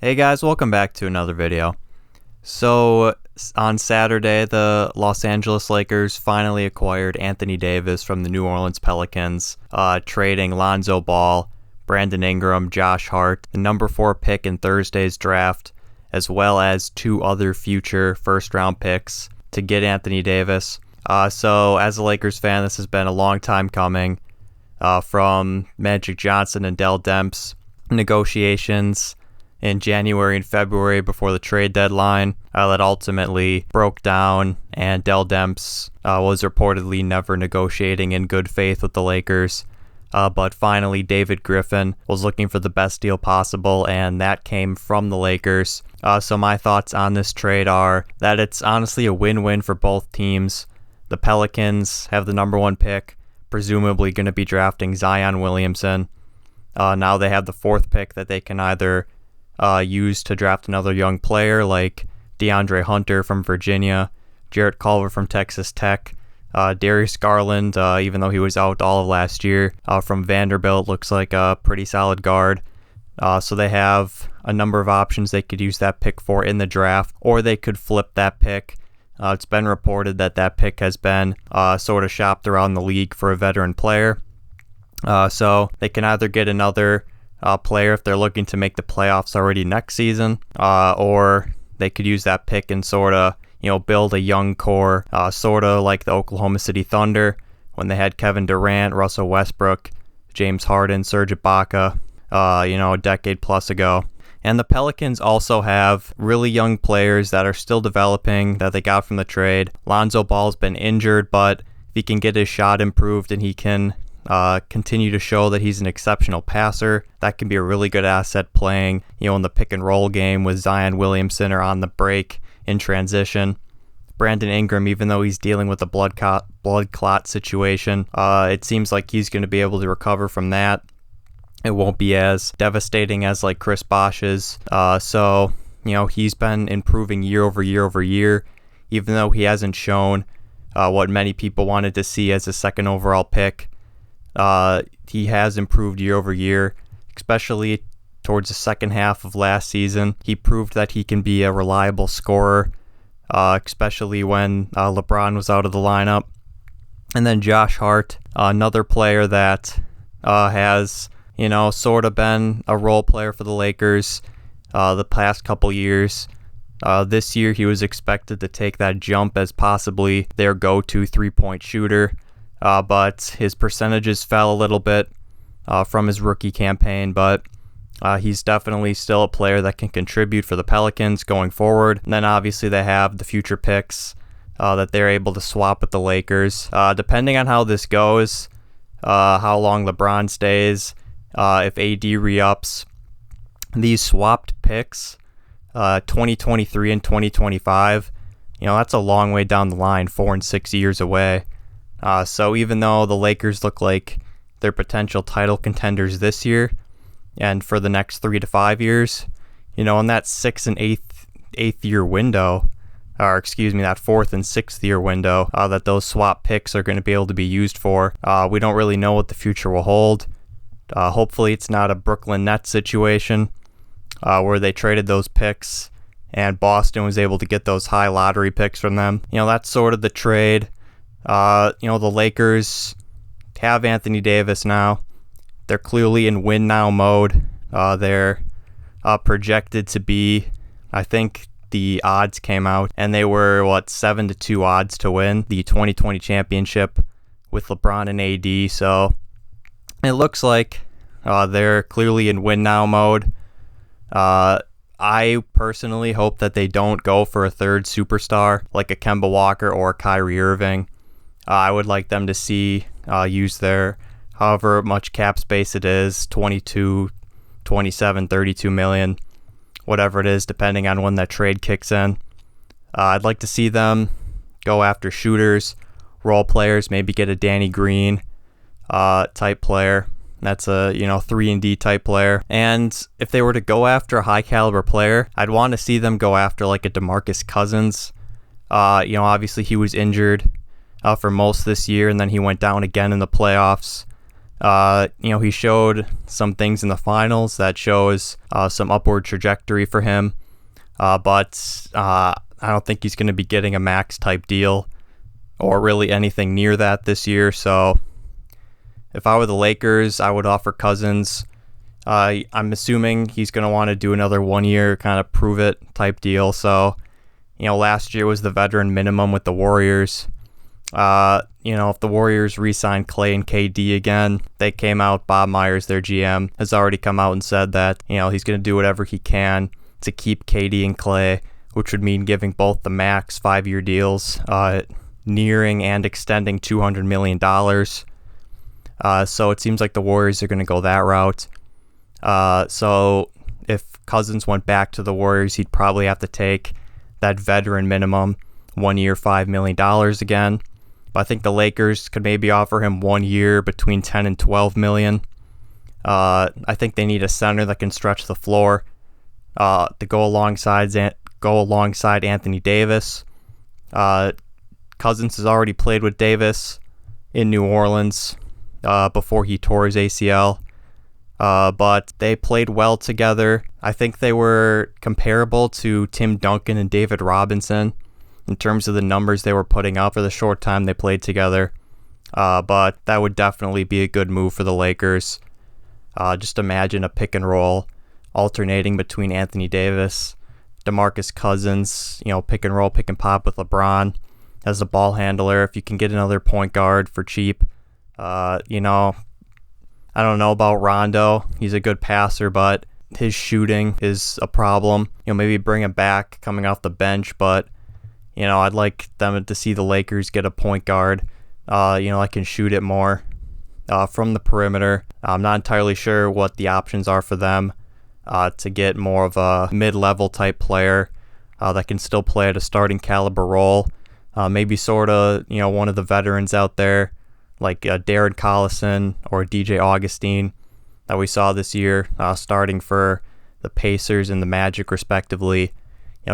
Hey guys, welcome back to another video. So on Saturday, the Los Angeles Lakers finally acquired Anthony Davis from the New Orleans Pelicans, trading Lonzo Ball, Brandon Ingram, Josh Hart, the number 4 pick in Thursday's draft, as well as 2 other future first-round picks to get Anthony Davis. So as a Lakers fan, this has been a long time coming, from Magic Johnson and Dell Demps negotiations in January and February before the trade deadline that ultimately broke down, and Dell Demps was reportedly never negotiating in good faith with the Lakers. But finally, David Griffin was looking for the best deal possible, and that came from the Lakers. So my thoughts on this trade are that it's honestly a win-win for both teams. The Pelicans have the number 1 pick, presumably going to be drafting Zion Williamson. Now they have the 4th pick that they can either use to draft another young player like DeAndre Hunter from Virginia, Jarrett Culver from Texas Tech, Darius Garland, even though he was out all of last year, from Vanderbilt, looks like a pretty solid guard. So they have a number of options they could use that pick for in the draft, or they could flip that pick. It's been reported that that pick has been sort of shopped around the league for a veteran player. So they can either get another player if they're looking to make the playoffs already next season, or they could use that pick and sort of, build a young core, sort of like the Oklahoma City Thunder when they had Kevin Durant, Russell Westbrook, James Harden, Serge Ibaka, a decade plus ago. And the Pelicans also have really young players that are still developing that they got from the trade. Lonzo Ball's been injured, but if he can get his shot improved and he can continue to show that he's an exceptional passer, that can be a really good asset playing, in the pick and roll game with Zion Williamson or on the break in transition. Brandon Ingram, even though he's dealing with a blood clot situation, it seems like he's going to be able to recover from that. It won't be as devastating as like Chris Bosh's. So he's been improving year over year, even though he hasn't shown what many people wanted to see as a 2nd overall pick. He has improved year over year, especially towards the second half of last season. He proved that he can be a reliable scorer, especially when LeBron was out of the lineup. And then Josh Hart, another player that has, sort of been a role player for the Lakers the past couple years. This year he was expected to take that jump as possibly their go-to 3-point shooter. But his percentages fell a little bit from his rookie campaign, but he's definitely still a player that can contribute for the Pelicans going forward. And then obviously they have the future picks that they're able to swap with the Lakers. Depending on how this goes, how long LeBron stays, if AD re-ups, these swapped picks, 2023 and 2025, that's a long way down the line, 4 and 6 years away. So even though the Lakers look like they're potential title contenders this year and for the next 3 to 5 years, in that 6th and 8th year window, or excuse me, that 4th and 6th year window that those swap picks are going to be able to be used for, we don't really know what the future will hold. Hopefully it's not a Brooklyn Nets situation where they traded those picks and Boston was able to get those high lottery picks from them. That's sort of the trade. The Lakers have Anthony Davis now. They're clearly in win now mode. They're projected to be, I think the odds came out, and they were 7-2 odds to win the 2020 championship with LeBron and AD. So it looks like they're clearly in win now mode. I personally hope that they don't go for a 3rd superstar like a Kemba Walker or Kyrie Irving. I would like them to use their however much cap space it is, 22, 27, 32 million, whatever it is, depending on when that trade kicks in. I'd like to see them go after shooters, role players, maybe get a Danny Green type player. That's a 3-and-D type player. And if they were to go after a high caliber player, I'd want to see them go after like a DeMarcus Cousins. Obviously he was injured for most this year, and then he went down again in the playoffs. He showed some things in the finals that shows some upward trajectory for him, but I don't think he's going to be getting a max type deal or really anything near that this year. So if I were the Lakers, I would offer Cousins. I'm assuming he's going to want to do another 1 year kind of prove it type deal. So, last year was the veteran minimum with the Warriors. If the Warriors re-sign Clay and KD again, they came out, Bob Myers, their GM, has already come out and said that, he's going to do whatever he can to keep KD and Clay, which would mean giving both the max 5-year deals, nearing and extending $200 million. So it seems like the Warriors are going to go that route. So if Cousins went back to the Warriors, he'd probably have to take that veteran minimum 1 year, $5 million again. But I think the Lakers could maybe offer him 1 year between 10 and 12 million. I think they need a center that can stretch the floor to go alongside Anthony Davis. Cousins has already played with Davis in New Orleans before he tore his ACL. But they played well together. I think they were comparable to Tim Duncan and David Robinson in terms of the numbers they were putting up for the short time they played together. But that would definitely be a good move for the Lakers. Just imagine a pick and roll alternating between Anthony Davis, DeMarcus Cousins, pick and roll, pick and pop with LeBron as a ball handler. If you can get another point guard for cheap, I don't know about Rondo. He's a good passer, but his shooting is a problem. Maybe bring him back coming off the bench, but I'd like them to see the Lakers get a point guard. I can shoot it more from the perimeter. I'm not entirely sure what the options are for them to get more of a mid-level type player that can still play at a starting caliber role. Maybe sort of, one of the veterans out there, like Darren Collison or DJ Augustine that we saw this year starting for the Pacers and the Magic respectively.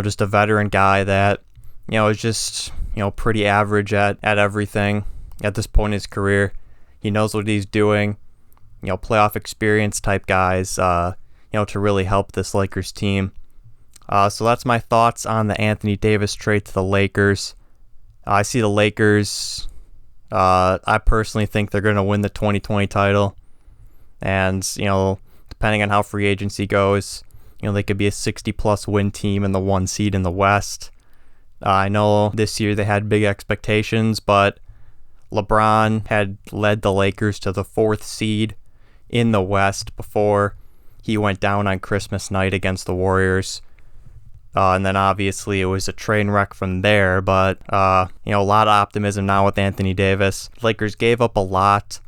Just a veteran guy that, is just, pretty average at everything at this point in his career. He knows what he's doing, playoff experience type guys, to really help this Lakers team. So that's my thoughts on the Anthony Davis trade to the Lakers. I see the Lakers... I personally think they're going to win the 2020 title. And, depending on how free agency goes, they could be a 60-plus win team in the 1 seed in the West. I know this year they had big expectations, but LeBron had led the Lakers to the 4th seed in the West before he went down on Christmas night against the Warriors. And then obviously it was a train wreck from there, but a lot of optimism now with Anthony Davis. Lakers gave up a lot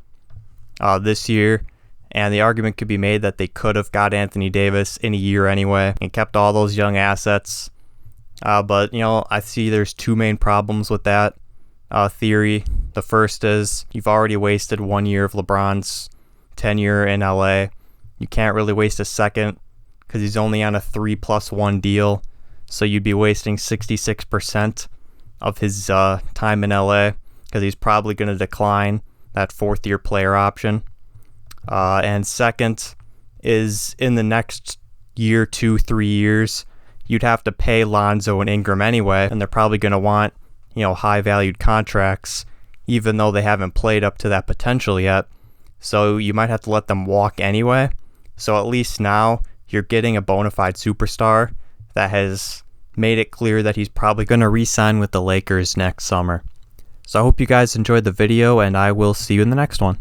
this year, and the argument could be made that they could have got Anthony Davis in a year anyway and kept all those young assets. But I see there's 2 main problems with that theory. The first is you've already wasted 1 year of LeBron's tenure in LA. You can't really waste a second because he's only on a 3+1 deal. So you'd be wasting 66% of his time in LA because he's probably going to decline that 4th-year player option. And second is in the next year, 2-3 years, you'd have to pay Lonzo and Ingram anyway, and they're probably going to want high-valued contracts, even though they haven't played up to that potential yet. So you might have to let them walk anyway. So at least now you're getting a bona fide superstar that has made it clear that he's probably going to re-sign with the Lakers next summer. So I hope you guys enjoyed the video, and I will see you in the next one.